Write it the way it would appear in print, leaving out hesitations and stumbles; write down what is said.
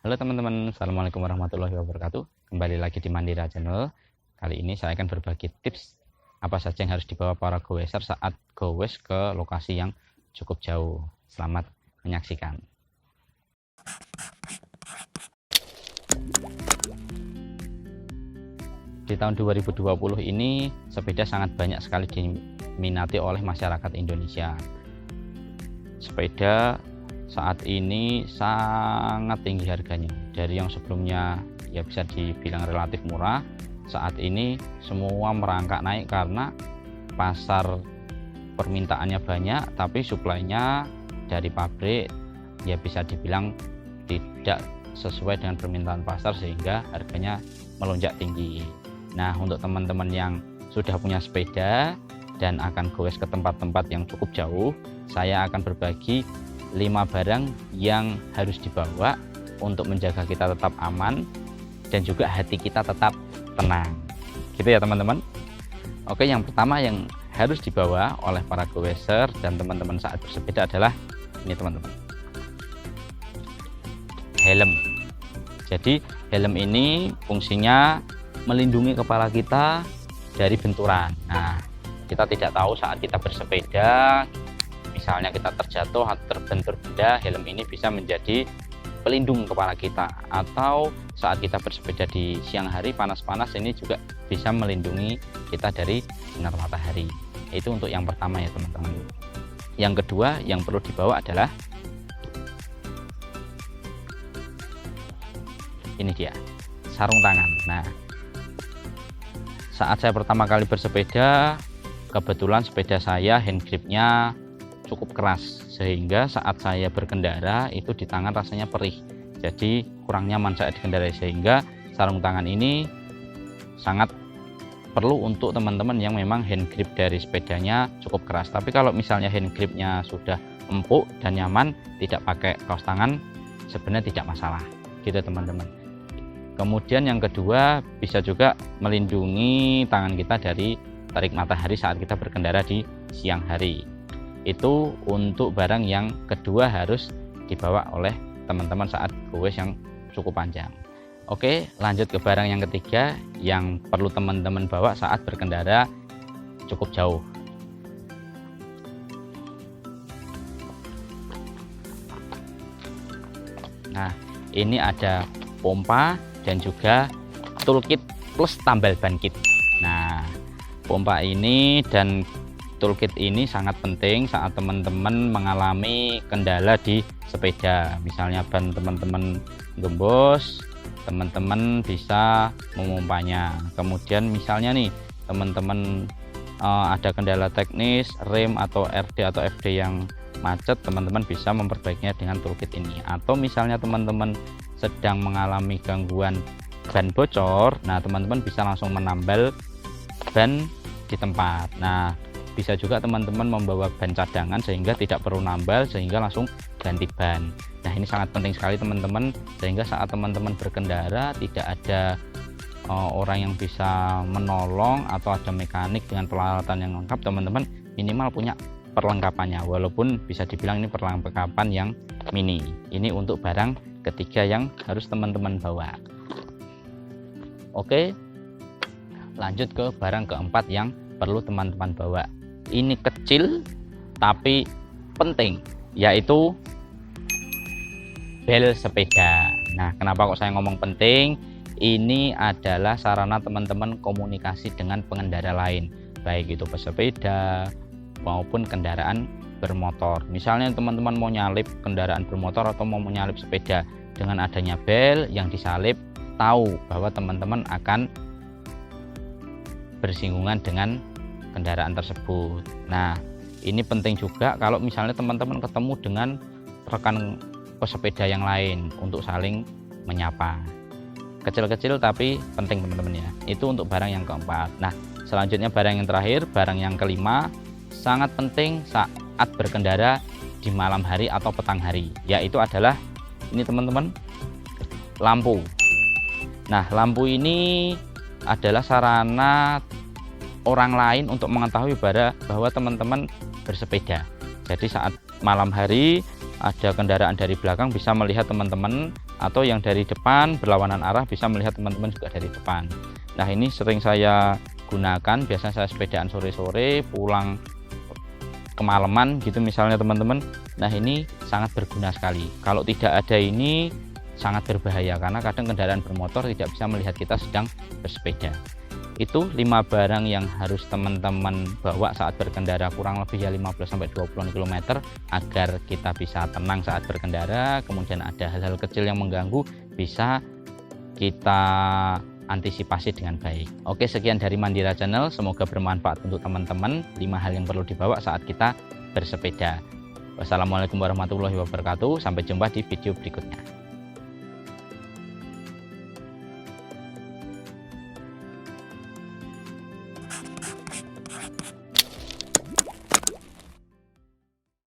Halo teman-teman, Assalamualaikum warahmatullahi wabarakatuh. Kembali lagi di Mandira Channel. Kali ini saya akan berbagi tips apa saja yang harus dibawa para goeser saat goes ke lokasi yang cukup jauh. Selamat menyaksikan. Di tahun 2020 ini sepeda sangat banyak sekali diminati oleh masyarakat Indonesia. Sepeda saat ini sangat tinggi harganya, dari yang sebelumnya ya bisa dibilang relatif murah, saat ini semua merangkak naik karena pasar permintaannya banyak tapi suplainya dari pabrik ya bisa dibilang tidak sesuai dengan permintaan pasar sehingga harganya melonjak tinggi. Nah, untuk teman-teman yang sudah punya sepeda dan akan goes ke tempat-tempat yang cukup jauh, saya akan berbagi 5 barang yang harus dibawa untuk menjaga kita tetap aman dan juga hati kita tetap tenang, gitu ya teman-teman. Oke, yang pertama yang harus dibawa oleh para goeser dan teman-teman saat bersepeda adalah ini teman-teman, helm. Jadi helm ini fungsinya melindungi kepala kita dari benturan. Nah, kita tidak tahu saat kita bersepeda, misalnya kita terjatuh atau terbentur benda, helm ini bisa menjadi pelindung kepala kita. Atau saat kita bersepeda di siang hari panas-panas, ini juga bisa melindungi kita dari sinar matahari. Itu untuk yang pertama ya teman-teman. Yang kedua yang perlu dibawa adalah ini dia, sarung tangan. Nah, saat saya pertama kali bersepeda, kebetulan sepeda saya hand gripnya cukup keras sehingga saat saya berkendara itu di tangan rasanya perih, jadi kurang nyaman saat dikendarai, sehingga sarung tangan ini sangat perlu untuk teman-teman yang memang hand grip dari sepedanya cukup keras. Tapi kalau misalnya hand gripnya sudah empuk dan nyaman, tidak pakai kaos tangan sebenarnya tidak masalah, gitu teman-teman. Kemudian yang kedua, bisa juga melindungi tangan kita dari terik matahari saat kita berkendara di siang hari. Itu untuk barang yang kedua harus dibawa oleh teman-teman saat goes yang cukup panjang. Oke, lanjut ke barang yang ketiga yang perlu teman-teman bawa saat berkendara cukup jauh. Nah, ini ada pompa dan juga toolkit plus tambal ban kit. Nah, pompa ini dan toolkit ini sangat penting saat teman-teman mengalami kendala di sepeda. Misalnya ban teman-teman gembos, teman-teman bisa memompanya. Kemudian misalnya nih teman-teman ada kendala teknis rem atau RD atau FD yang macet, teman-teman bisa memperbaikinya dengan toolkit ini. Atau misalnya teman-teman sedang mengalami gangguan ban bocor, nah teman-teman bisa langsung menambal ban di tempat. Nah, bisa juga teman-teman membawa ban cadangan sehingga tidak perlu nambal, sehingga langsung ganti ban. Nah, ini sangat penting sekali teman-teman, sehingga saat teman-teman berkendara tidak ada orang yang bisa menolong atau ada mekanik dengan peralatan yang lengkap, teman-teman minimal punya perlengkapannya, walaupun bisa dibilang ini perlengkapan yang mini. Ini untuk barang ketiga yang harus teman-teman bawa. Oke, lanjut ke barang keempat yang perlu teman-teman bawa. Ini kecil tapi penting, yaitu bel sepeda. Nah, kenapa kok saya ngomong penting? Ini adalah sarana teman-teman komunikasi dengan pengendara lain, baik itu pesepeda maupun kendaraan bermotor. Misalnya teman-teman mau nyalip kendaraan bermotor atau mau menyalip sepeda, dengan adanya bel yang disalip, tahu bahwa teman-teman akan bersinggungan dengan kendaraan tersebut. Nah, ini penting juga kalau misalnya teman-teman ketemu dengan rekan pesepeda yang lain untuk saling menyapa. Kecil-kecil tapi penting teman-teman ya. Itu untuk barang yang keempat. Nah, selanjutnya barang yang terakhir, barang yang kelima, sangat penting saat berkendara di malam hari atau petang hari, yaitu adalah ini teman-teman, lampu. Nah, lampu ini adalah sarana orang lain untuk mengetahui bahwa teman-teman bersepeda. Jadi saat malam hari ada kendaraan dari belakang bisa melihat teman-teman atau yang dari depan berlawanan arah bisa melihat teman-teman juga dari depan. Nah, ini sering saya gunakan, biasanya saya sepedaan sore-sore pulang kemalaman gitu misalnya teman-teman. Nah, ini sangat berguna sekali. Kalau tidak ada ini sangat berbahaya karena kadang kendaraan bermotor tidak bisa melihat kita sedang bersepeda. Itu 5 barang yang harus teman-teman bawa saat berkendara, kurang lebih ya 15-20 km, agar kita bisa tenang saat berkendara. Kemudian ada hal-hal kecil yang mengganggu bisa kita antisipasi dengan baik. Oke, sekian dari Mandira Channel, semoga bermanfaat untuk teman-teman. 5 hal yang perlu dibawa saat kita bersepeda. Wassalamualaikum warahmatullahi wabarakatuh. Sampai jumpa di video berikutnya.